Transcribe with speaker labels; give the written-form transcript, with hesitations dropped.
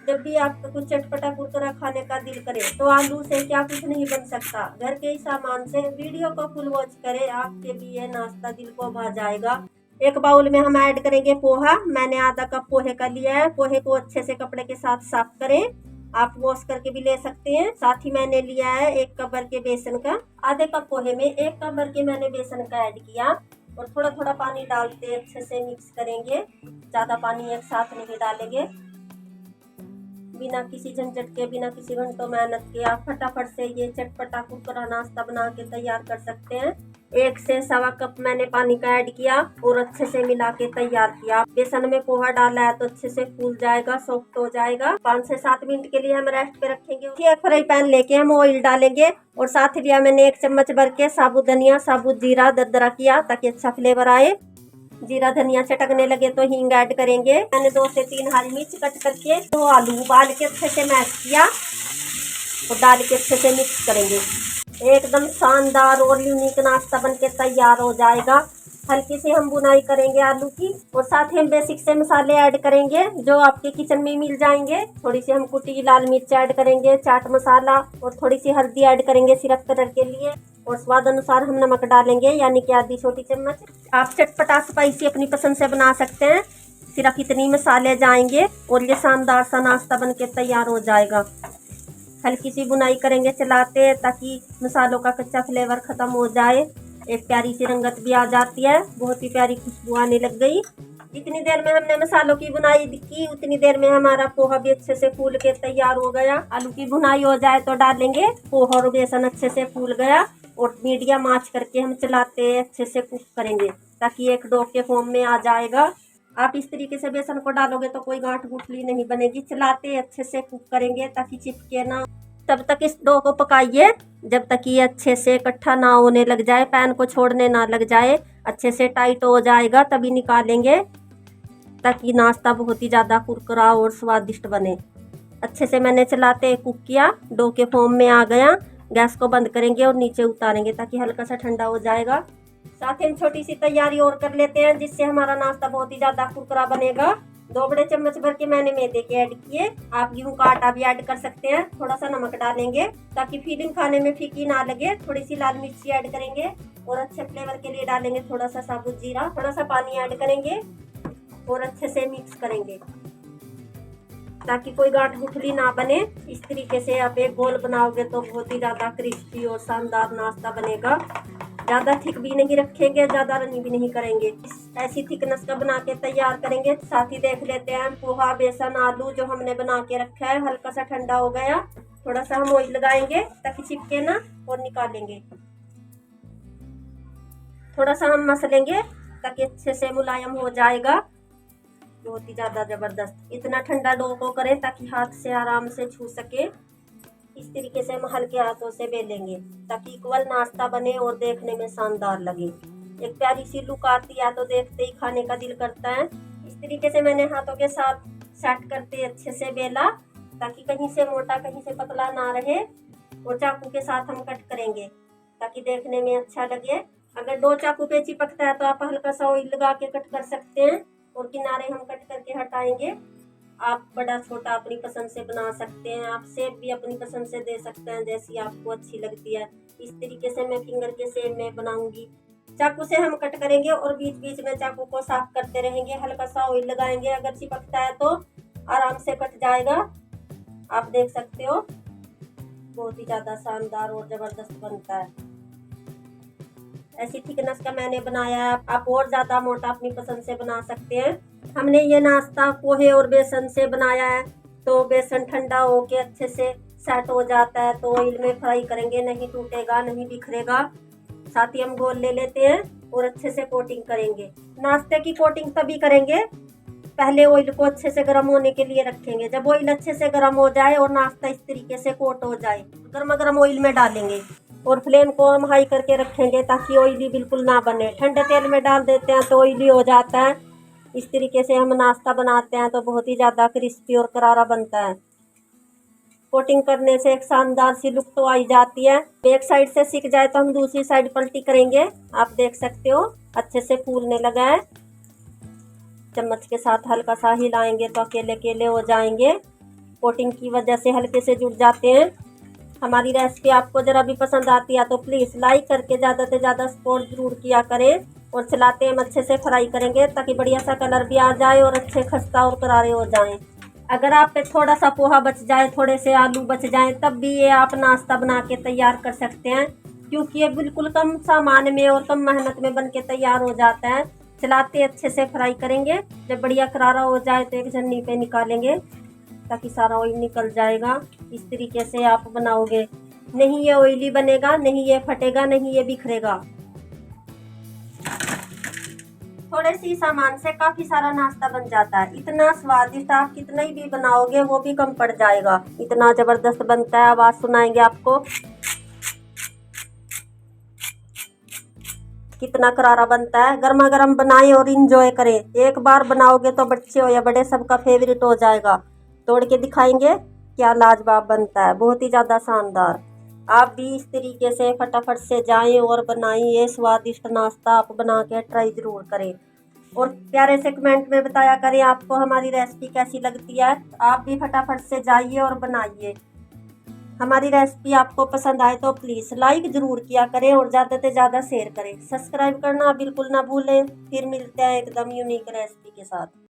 Speaker 1: जब भी आपका कुछ चटपटा कुरकुरा खाने का दिल करे तो आलू से क्या कुछ नहीं बन सकता। घर के ही सामान से वीडियो को फुल वॉच करें, आपके भी ये नाश्ता दिल को भा जाएगा। एक बाउल में हम ऐड करेंगे पोहा। मैंने आधा कप पोहे का लिया है। पोहे को अच्छे से कपड़े के साथ साफ करें, आप वॉश करके भी ले सकते हैं। साथ ही मैंने लिया है 1 कप भर के बेसन का। आधे कप पोहे में 1 कप भर के मैंने बेसन का ऐड किया और थोड़ा थोड़ा पानी डालते अच्छे से मिक्स करेंगे। ज्यादा पानी एक साथ नहीं डालेंगे। बिना किसी झंझट के, बिना किसी घंटों मेहनत के आप फटाफट से ये चटपटा कुरकुरा नाश्ता बना के तैयार कर सकते हैं। 1 से सवा कप मैंने पानी का ऐड किया और अच्छे से मिला के तैयार किया। बेसन में पोहा डाला है तो अच्छे से फूल जाएगा, सॉफ्ट हो जाएगा। 5 से 7 मिनट के लिए हम रेस्ट पे रखेंगे। एक फ्राई पैन लेके हम ऑयल डालेंगे और साथ लिया मैंने 1 चम्मच भर के साबुत धनिया, साबुत जीरा दरदरा किया ताकि अच्छा फ्लेवर आए। जीरा धनिया चटकने लगे तो हींग ऐड करेंगे। मैंने 2 से 3 हरी मिर्च कट करके 2 आलू उबाल के अच्छे से मैश किया और डाल के अच्छे से मिक्स करेंगे। एकदम शानदार और यूनिक नाश्ता बनके तैयार हो जाएगा। हल्की सी हम बुनाई करेंगे आलू की और साथ ही हम बेसिक से मसाले ऐड करेंगे जो आपके किचन में मिल जाएंगे। थोड़ी सी हम कुटी लाल मिर्च ऐड करेंगे, चाट मसाला और थोड़ी सी हल्दी ऐड करेंगे सिरप कलर के लिए और स्वाद अनुसार हम नमक डालेंगे यानी कि आधी छोटी चम्मच। आप चटपटा स्पाइसी अपनी पसंद से बना सकते हैं। सिर्फ इतनी मसाले जाएंगे और ये शानदार सा नाश्ता बनके तैयार हो जाएगा। हल्की सी बुनाई करेंगे चलाते ताकि मसालों का कच्चा फ्लेवर खत्म हो जाए। एक प्यारी सी रंगत भी आ जाती है, बहुत ही प्यारी खुशबू आने लग गई। जितनी देर में हमने मसालों की बुनाई की उतनी देर में हमारा पोहा भी अच्छे से फूल के तैयार हो गया। आलू की बुनाई हो जाए तो डालेंगे पोहा और बेसन अच्छे से फूल गया और मीडियम आंच करके हम चलाते अच्छे से कुक करेंगे ताकि एक डो के फॉर्म में आ जाएगा। आप इस तरीके से बेसन को डालोगे तो कोई गांठ गुठली नहीं बनेगी। चलाते अच्छे से कुक करेंगे ताकि चिपके ना। तब तक इस डो को पकाइए जब तक ये अच्छे से इकट्ठा ना होने लग जाए, पैन को छोड़ने ना लग जाए। अच्छे से टाइट हो जाएगा तभी निकालेंगे ताकि नाश्ता बहुत ही ज़्यादा कुरकुरा और स्वादिष्ट बने। अच्छे से मैंने चलाते कुक किया, डो के फॉर्म में आ गया। गैस को बंद करेंगे और नीचे उतारेंगे ताकि हल्का सा ठंडा हो जाएगा। साथ ही हम छोटी सी तैयारी और कर लेते हैं जिससे हमारा नाश्ता बहुत ही ज़्यादा कुरकुरा बनेगा। 2 बड़े चम्मच भर के मैंने मैदे के ऐड किए। आप गेहूं का आटा भी ऐड कर सकते हैं। थोड़ा सा नमक डालेंगे ताकि फीलिंग खाने में फीकी ना लगे। थोड़ी सी लाल मिर्ची ऐड करेंगे और अच्छे फ्लेवर के लिए डालेंगे थोड़ा सा साबुत जीरा। थोड़ा सा पानी ऐड करेंगे और अच्छे से मिक्स करेंगे ताकि कोई गांठ गुठली ना बने। इस तरीके से आप एक गोल बनाओगे तो बहुत ही ज़्यादा क्रिस्पी और शानदार नाश्ता बनेगा। ज़्यादा थिक भी नहीं रखेंगे, ज़्यादा रनी भी नहीं करेंगे। ऐसी थिकनेस का बना के तैयार करेंगे। साथ ही देख लेते हैं पोहा, बेसन, आलू जो हमने बना के रखा है हल्का सा ठंडा हो गया। थोड़ा सा हम ऑयल लगाएंगे ताकि चिपके ना और निकालेंगे। थोड़ा सा हम मसलेंगे ताकि अच्छे से मुलायम हो जाएगा। बहुत ही ज़्यादा ज़बरदस्त। इतना ठंडा डो को करें ताकि हाथ से आराम से छू सके। इस तरीके से हम हल्के हाथों से बेलेंगे ताकि इक्वल नाश्ता बने और देखने में शानदार लगे। एक प्यारी सी लुक आती है तो देखते ही खाने का दिल करता है। इस तरीके से मैंने हाथों के साथ सेट करते अच्छे से बेला ताकि कहीं से मोटा कहीं से पतला ना रहे और चाकू के साथ हम कट करेंगे ताकि देखने में अच्छा लगे। अगर डो चाकू पे चिपकता है तो आप हल्का सा ऑयल लगा के कट कर सकते हैं और किनारे हम कट करके हटाएंगे। आप बड़ा छोटा अपनी पसंद से बना सकते हैं। आप शेप भी अपनी पसंद से दे सकते हैं जैसी आपको अच्छी लगती है। इस तरीके से मैं फिंगर के शेप में बनाऊंगी। चाकू से हम कट करेंगे और बीच बीच में चाकू को साफ करते रहेंगे। हल्का सा ऑयल लगाएंगे, अगर चिपकता है तो आराम से कट जाएगा। आप देख सकते हो बहुत ही ज़्यादा शानदार और ज़बरदस्त बनता है। ऐसी थिकनेस का मैंने बनाया है। आप और ज़्यादा मोटा अपनी पसंद से बना सकते हैं। हमने ये नाश्ता पोहे और बेसन से बनाया है तो बेसन ठंडा होके अच्छे से सेट हो जाता है तो ऑयल में फ्राई करेंगे, नहीं टूटेगा, नहीं बिखरेगा। साथ ही हम गोल ले लेते हैं और अच्छे से कोटिंग करेंगे। नाश्ते की कोटिंग तभी करेंगे, पहले ऑयल को अच्छे से गर्म होने के लिए रखेंगे। जब ऑयल अच्छे से गर्म हो जाए और नाश्ता इस तरीके से कोट हो जाए, गर्मा गर्म ऑयल में डालेंगे और फ्लेम को हम हाई करके रखेंगे ताकि ऑयली बिल्कुल ना बने। ठंडे तेल में डाल देते हैं तो ऑयली हो जाता है। इस तरीके से हम नाश्ता बनाते हैं तो बहुत ही ज़्यादा क्रिस्पी और करारा बनता है। कोटिंग करने से एक शानदार सी लुक तो आई जाती है। एक साइड से सिक जाए तो हम दूसरी साइड पलटी करेंगे। आप देख सकते हो अच्छे से फूलने लगा है। चम्मच के साथ हल्का सा हिलाएंगे तो अकेले अकेले हो जाएंगे कोटिंग की वजह से हल्के से जुड़ जाते हैं। हमारी रेसिपी आपको ज़रा भी पसंद आती है तो प्लीज़ लाइक करके ज़्यादा से ज़्यादा सपोर्ट ज़रूर किया करें। और चलाते हम अच्छे से फ्राई करेंगे ताकि बढ़िया सा कलर भी आ जाए और अच्छे खस्ता और करारे हो जाएं। अगर आप पे थोड़ा सा पोहा बच जाए, थोड़े से आलू बच जाएं, तब भी ये आप नाश्ता बना के तैयार कर सकते हैं, क्योंकि ये बिल्कुल कम सामान में और कम मेहनत में बन के तैयार हो जाता है। चलाते अच्छे से फ्राई करेंगे, जब बढ़िया करारा हो जाए तो एक छन्नी पे निकालेंगे ताकि सारा ऑयल निकल जाएगा। इस तरीके से आप बनाओगे, नहीं ये ऑयली बनेगा, नहीं ये फटेगा, नहीं ये बिखरेगा। थोड़े सी सामान से काफी सारा नाश्ता बन जाता है। इतना स्वादिष्ट आप कितना ही भी बनाओगे वो भी कम पड़ जाएगा, इतना जबरदस्त बनता है। आवाज सुनाएंगे आपको, कितना करारा बनता है। गर्मा गर्म बनाएं और इंजॉय करें। एक बार बनाओगे तो बच्चे हो या बड़े सबका फेवरेट हो जाएगा। तोड़ के दिखाएंगे क्या लाजवाब बनता है, बहुत ही ज़्यादा शानदार। आप भी इस तरीके से फटाफट से जाएं और बनाएं ये स्वादिष्ट नाश्ता। आप बना के ट्राई ज़रूर करें और प्यारे से कमेंट में बताया करें आपको हमारी रेसिपी कैसी लगती है। आप भी फटाफट से जाइए और बनाइए। हमारी रेसिपी आपको पसंद आए तो प्लीज़ लाइक ज़रूर किया करें और ज़्यादा से ज़्यादा शेयर करें। सब्सक्राइब करना बिल्कुल ना भूलें। फिर मिलते हैं एकदम यूनिक रेसिपी के साथ।